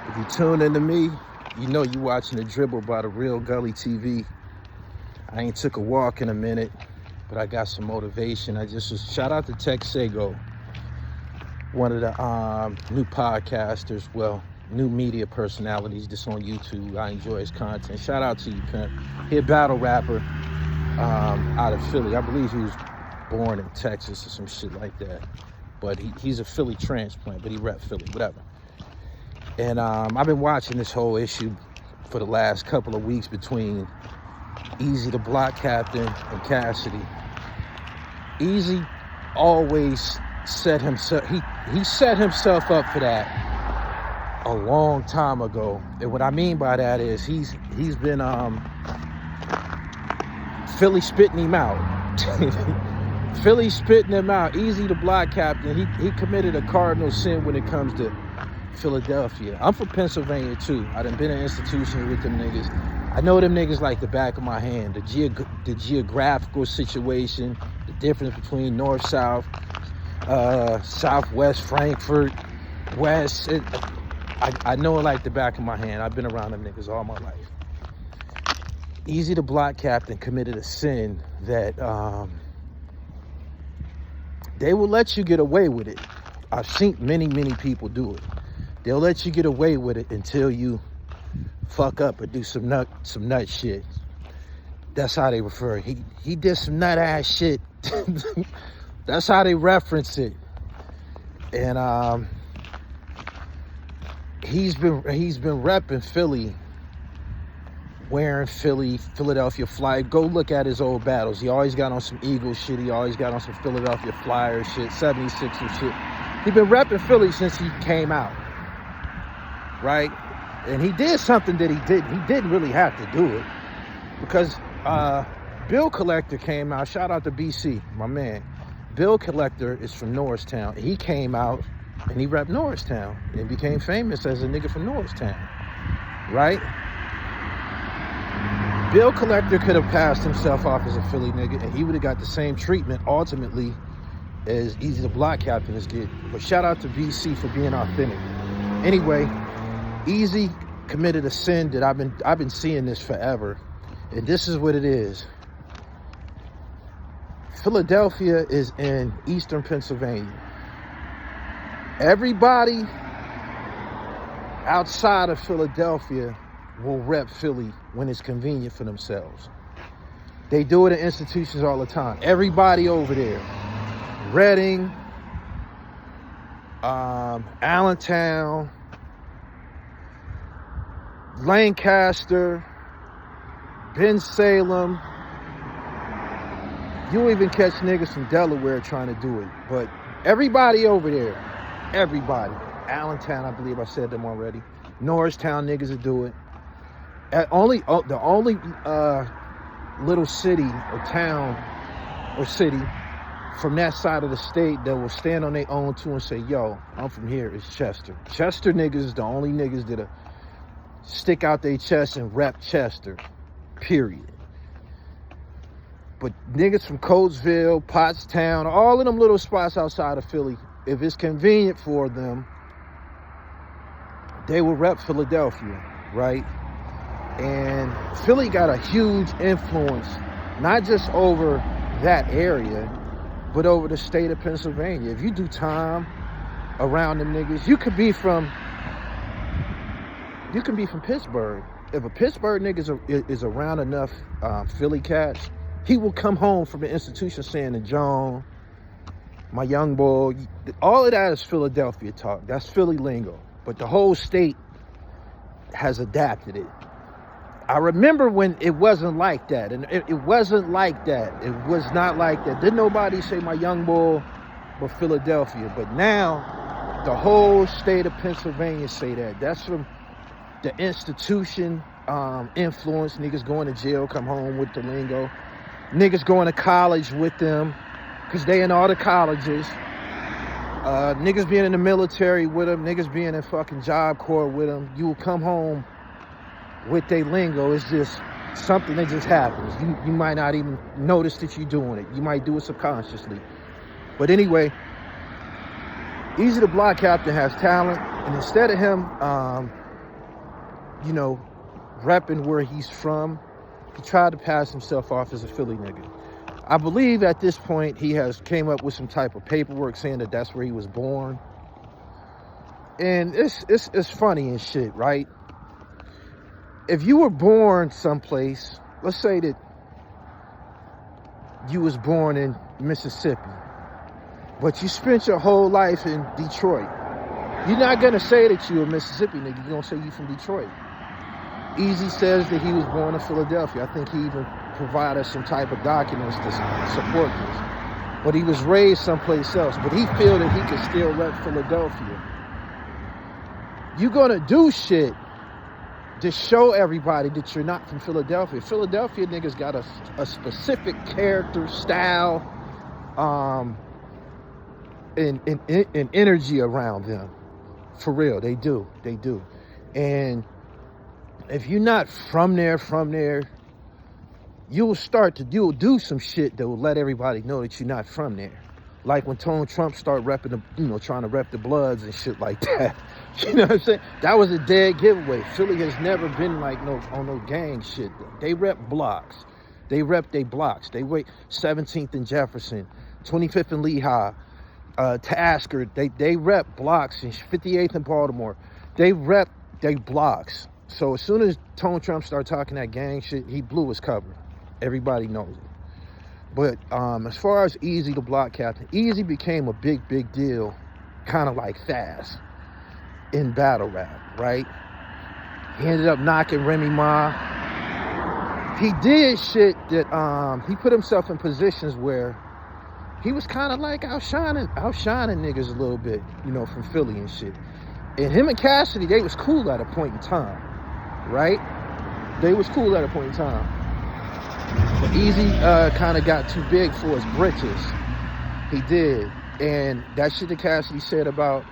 If you tune into me, you know you watching the dribble by the Real Gully TV. I ain't took a walk in a minute, but I got some motivation. Shout out to Tech Sago, one of the new podcasters, new media personalities just on YouTube. I enjoy his content. Shout out to you, pimp. He a battle rapper out of Philly. I believe he was born in Texas or some shit like that. But he's a Philly transplant, but he rep Philly, whatever. And I've been watching this whole issue for the last couple of weeks between Eazy the Block Captain and Cassidy. Eazy always set himself, he set himself up for that a long time ago. And what I mean by that is he's been Philly spitting him out. Philly spitting him out. Eazy the Block Captain, he committed a cardinal sin when it comes to Philadelphia. I'm from Pennsylvania too. I done been in institutions with them niggas. I know them niggas like the back of my hand. The geographical situation, the difference between north-south, southwest, Frankfurt, west. I know it like the back of my hand. I've been around them niggas all my life. Eazy the Block Captain committed a sin that they will let you get away with it. I've seen many people do it. They'll let you get away with it until you fuck up or do some nut shit. That's how they refer it. He did some nut ass shit. That's how they reference it. And he's been repping Philly, wearing Philadelphia Flyers. Go look at his old battles. He always got on some Eagles shit. He always got on some Philadelphia Flyers shit, 76ers shit. He been repping Philly since he came out. Right? And he did something that he didn't really have to do it, because Bill Collector came out. Shout out to BC, my man. Bill Collector is from Norristown. He came out and he repped Norristown and became famous as a nigga from Norristown. Right? Bill Collector could have passed himself off as a Philly nigga and he would have got the same treatment ultimately as Eazy the Block Captain is getting. But shout out to BC for being authentic. Anyway, Eazy committed a sin that I've been seeing this forever, and this is what it is. Philadelphia is in eastern Pennsylvania. Everybody outside of Philadelphia will rep Philly when it's convenient for themselves. They do it in institutions all the time. Everybody over there, Reading, Allentown, Lancaster, Ben Salem. You even catch niggas from Delaware trying to do it. But everybody over there, everybody. Allentown, I believe I said them already. Norristown niggas will do it. The only little city or town or city from that side of the state that will stand on their own too and say, yo, I'm from here, is Chester. Chester niggas is the only niggas that stick out their chest and rep Chester, period. But niggas from Coatesville, Pottstown, all of them little spots outside of Philly, if it's convenient for them, they will rep Philadelphia, right? And Philly got a huge influence, not just over that area, but over the state of Pennsylvania. If you do time around them niggas, you could be from Pittsburgh. If a Pittsburgh nigga is around enough Philly cats, he will come home from the institution saying to John, my young boy, all of that is Philadelphia talk. That's Philly lingo. But the whole state has adapted it. I remember when it wasn't like that. And it wasn't like that. It was not like that. Didn't nobody say my young boy but Philadelphia. But now, the whole state of Pennsylvania say that. That's from the institution influence. Niggas going to jail, come home with the lingo. Niggas going to college with them, because they in all the colleges. Niggas being in the military with them. Niggas being in fucking Job Corps with them. You will come home with their lingo. It's just something that just happens. You might not even notice that you're doing it. You might do it subconsciously. But anyway, Eazy the Block Captain has talent, and instead of him you know, repping where he's from. He tried to pass himself off as a Philly nigga. I believe at this point he has came up with some type of paperwork saying that that's where he was born. And it's funny and shit, right? If you were born someplace, let's say that you was born in Mississippi, but you spent your whole life in Detroit, you're not gonna say that you're a Mississippi nigga. You're gonna say you from Detroit. Eazy says that he was born in Philadelphia. I think he even provided some type of documents to support this. But he was raised someplace else. But he feel that he can still rep Philadelphia. You're gonna do shit to show everybody that you're not from Philadelphia. Philadelphia niggas got a specific character, style, and energy around them. For real, they do. They do. And if you're not from there, you'll do some shit that will let everybody know that you're not from there. Like when Tone Trump started repping trying to rep the Bloods and shit like that. You know what I'm saying? That was a dead giveaway. Philly has never been like on no gang shit. They rep blocks. They rep they blocks. They wait 17th and Jefferson, 25th and Lehigh, Tasker. They rep blocks, and 58th and Baltimore. They rep they blocks. So as soon as Tone Trump started talking that gang shit, he blew his cover. Everybody knows it. But as far as Eazy, the block captain, Eazy became a big deal, kind of like Fast in battle rap, right? He ended up knocking Remy Ma. He did shit that he put himself in positions where he was kind of like outshining niggas a little bit, from Philly and shit. And him and Cassidy, they was cool at a point in time. Right? They was cool at a point in time. But Eazy kind of got too big for his britches. He did. And that shit that Cassidy said about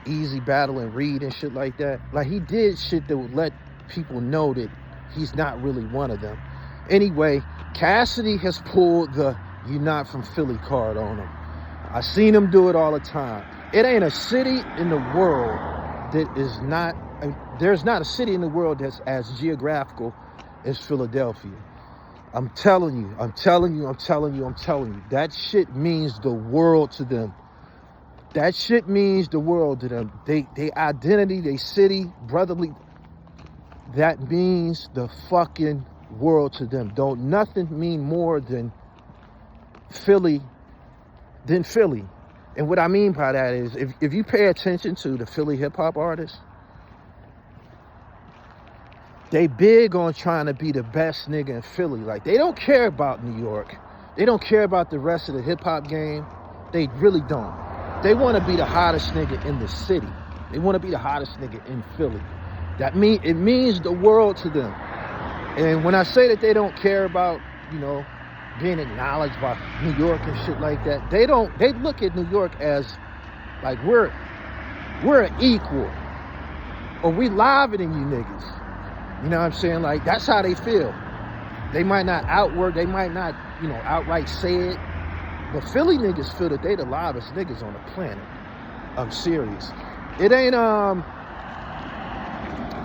Eazy battling Reed and shit like that, like he did shit that would let people know that he's not really one of them. Anyway, Cassidy has pulled the "you not from Philly" card on him. I seen him do it all the time. It ain't a city in the world that is not, there's not a city in the world that's as geographical as Philadelphia. I'm telling you. That shit means the world to them. That shit means the world to them. They identity, they city, brotherly, that means the fucking world to them. Don't nothing mean more than Philly. And what I mean by that is, if you pay attention to the Philly hip-hop artists, they big on trying to be the best nigga in Philly. Like, they don't care about New York. They don't care about the rest of the hip-hop game. They really don't. They want to be the hottest nigga in the city. They want to be the hottest nigga in Philly. It means the world to them. And when I say that they don't care about, being acknowledged by New York and shit like that, they look at New York as like we're an equal, or we liver than you niggas. You know what I'm saying? Like, that's how they feel. They might not they might not, outright say it, but Philly niggas feel that they the livest niggas on the planet. I'm serious. It ain't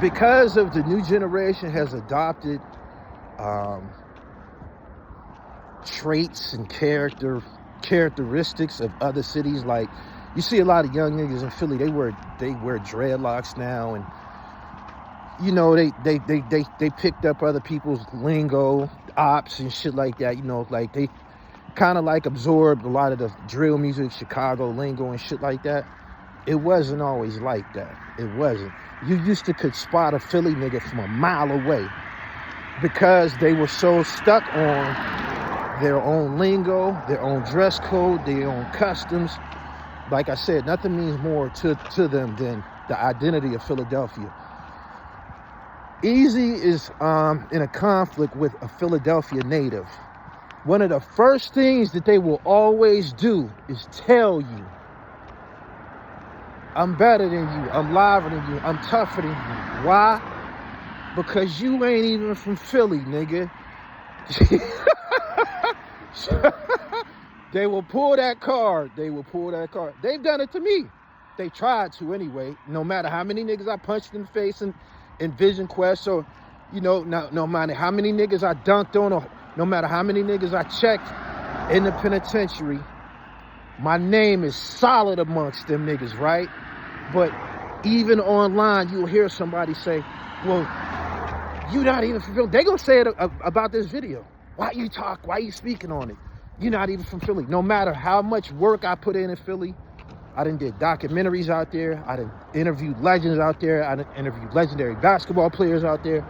because of the new generation has adopted traits and characteristics of other cities. Like, you see a lot of young niggas in Philly, they wear dreadlocks now, and they picked up other people's lingo, ops and shit like that. Like they kind of like absorbed a lot of the drill music, Chicago lingo and shit like that. It wasn't always like that. It wasn't. You used to could spot a Philly nigga from a mile away because they were so stuck on their own lingo, their own dress code, their own customs. Like I said, nothing means more to them than the identity of Philadelphia. Eazy is in a conflict with a Philadelphia native. One of the first things that they will always do is tell you, I'm better than you, I'm liver than you, I'm tougher than you. Why? Because you ain't even from Philly, nigga. They will pull that card. They've done it to me. They tried to anyway. No matter how many niggas I punched in the face in Vision Quest, or, you know, no matter how many niggas I dunked on, or no matter how many niggas I checked in the penitentiary, my name is solid amongst them niggas, right? But even online, you'll hear somebody say, well, you not even from Philly. They gonna say it about this video. Why you speaking on it? You're not even from Philly. No matter how much work I put in Philly, I done did documentaries out there. I done interviewed legends out there. I done interviewed legendary basketball players out there.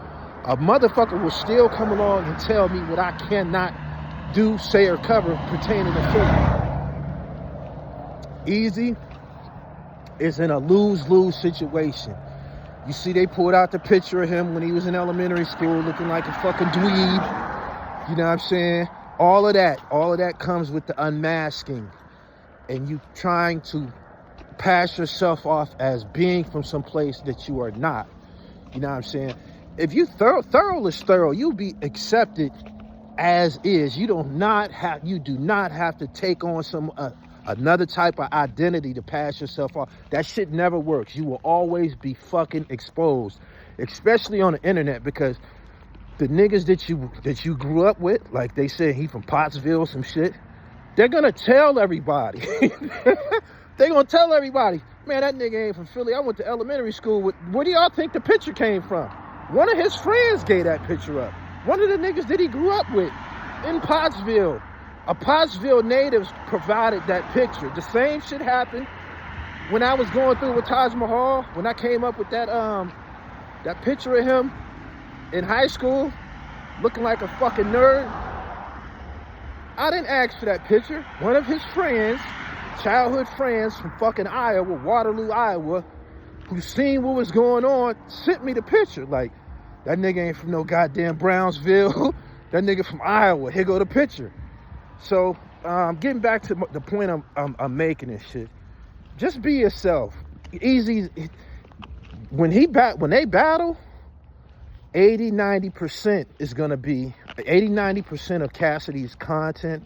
A motherfucker will still come along and tell me what I cannot do, say, or cover pertaining to Philly. Eazy is in a lose-lose situation. You see, they pulled out the picture of him when he was in elementary school looking like a fucking dweeb. You know what I'm saying? All of that comes with the unmasking and you trying to pass yourself off as being from some place that you are not. You know what I'm saying? If you thorough is thorough, you'll be accepted as is. You do not have to take on some another type of identity to pass yourself off. That shit never works. You will always be fucking exposed, especially on the internet, because the niggas that you grew up with, like they said, he from Pottsville, some shit, they're gonna tell everybody. They're gonna tell everybody, man, that nigga ain't from Philly. I went to elementary school with, where do y'all think the picture came from? One of his friends gave that picture up. One of the niggas that he grew up with in Pottsville. A Pottsville natives provided that picture. The same shit happened when I was going through with Taj Mahal, when I came up with that picture of him in high school, looking like a fucking nerd. I didn't ask for that picture. One of his friends, childhood friends from fucking Iowa, Waterloo, Iowa, who seen what was going on, sent me the picture. Like, that nigga ain't from no goddamn Brownsville. That nigga from Iowa. Here go the picture. So, getting back to the point I'm making and shit, just be yourself. Easy. When they battle, 80-90% is gonna be 80-90% of Cassidy's content,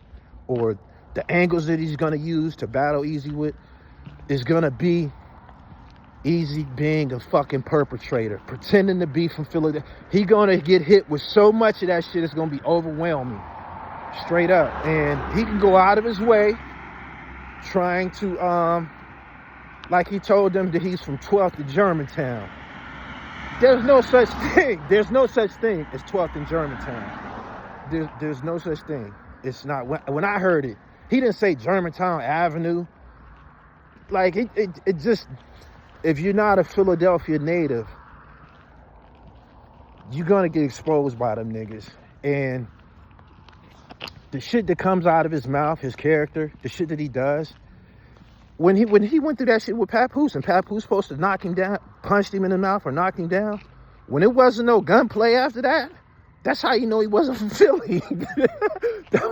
or the angles that he's gonna use to battle Eazy with, is gonna be Eazy being a fucking perpetrator, pretending to be from Philadelphia. He gonna get hit with so much of that shit, it's gonna be overwhelming, straight up. And he can go out of his way trying to, like he told them that he's from 12th and Germantown. There's no such thing. There's no such thing as 12th and Germantown. There's no such thing. It's not. When I heard it, he didn't say Germantown Avenue. Like, it just, if you're not a Philadelphia native, you're gonna get exposed by them niggas. And the shit that comes out of his mouth, his character, the shit that he does, when he went through that shit with Papoose, and Papoose supposed to knock him down, punched him in the mouth or knocked him down, when it wasn't no gunplay after that, that's how you know he wasn't from Philly. that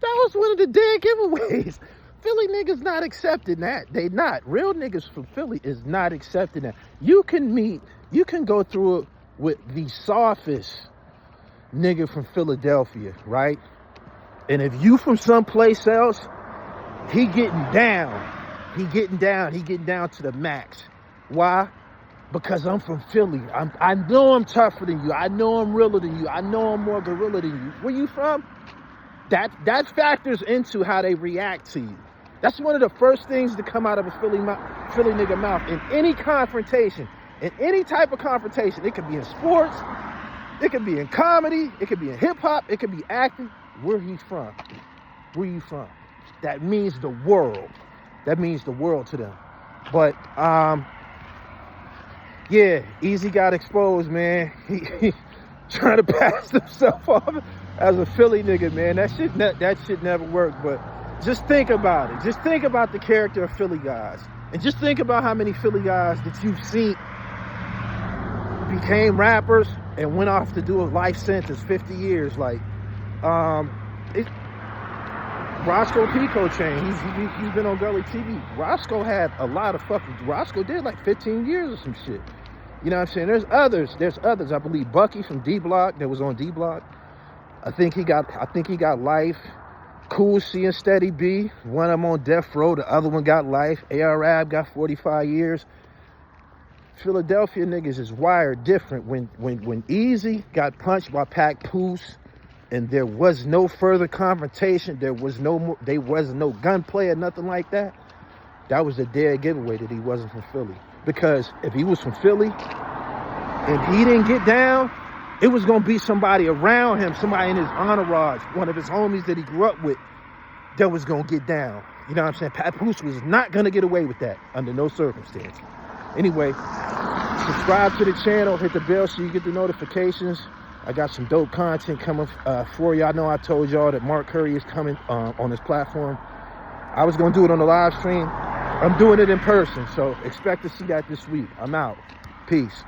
was one of the dead giveaways. Philly niggas not accepting that. They not. Real niggas from Philly is not accepting that. You can go through it with the softest nigga from Philadelphia, right? And if you from someplace else, he getting down to the max. Why? Because I'm from Philly. I know I'm tougher than you. I know I'm realer than you. I know I'm more gorilla than you. Where you from? That factors into how they react to you. That's one of the first things to come out of a Philly nigga mouth in any confrontation, in any type of confrontation. It could be in sports, it could be in comedy, it could be in hip hop, it could be acting. Where he from? Where you from? That means the world. That means the world to them. But yeah, Eazy got exposed, man. He trying to pass himself off as a Philly nigga, man. That shit never worked. But just think about it. Just think about the character of Philly guys, and just think about how many Philly guys that you've seen became rappers and went off to do a life sentence, 50 years. Like, Roscoe Pico Chain, he's been on Gully TV. Roscoe had a lot of Roscoe did like 15 years or some shit. You know what I'm saying? There's others. I believe Bucky from D Block that was on D Block. I think he got life. Cool C and Steady B, one of them on death row, the other one got life. Arab got 45 years. Philadelphia niggas is wired different. When Eazy got punched by Papoose and there was no further confrontation, there was no gunplay or nothing like that, that was a dead giveaway that he wasn't from Philly. Because if he was from Philly and he didn't get down, it was going to be somebody around him, somebody in his entourage, one of his homies that he grew up with, that was going to get down. You know what I'm saying? Papoose was not going to get away with that under no circumstance. Anyway, subscribe to the channel, hit the bell so you get the notifications. I got some dope content coming for you. I know I told y'all that Mark Curry is coming on his platform. I was going to do it on the live stream. I'm doing it in person, so expect to see that this week. I'm out. Peace.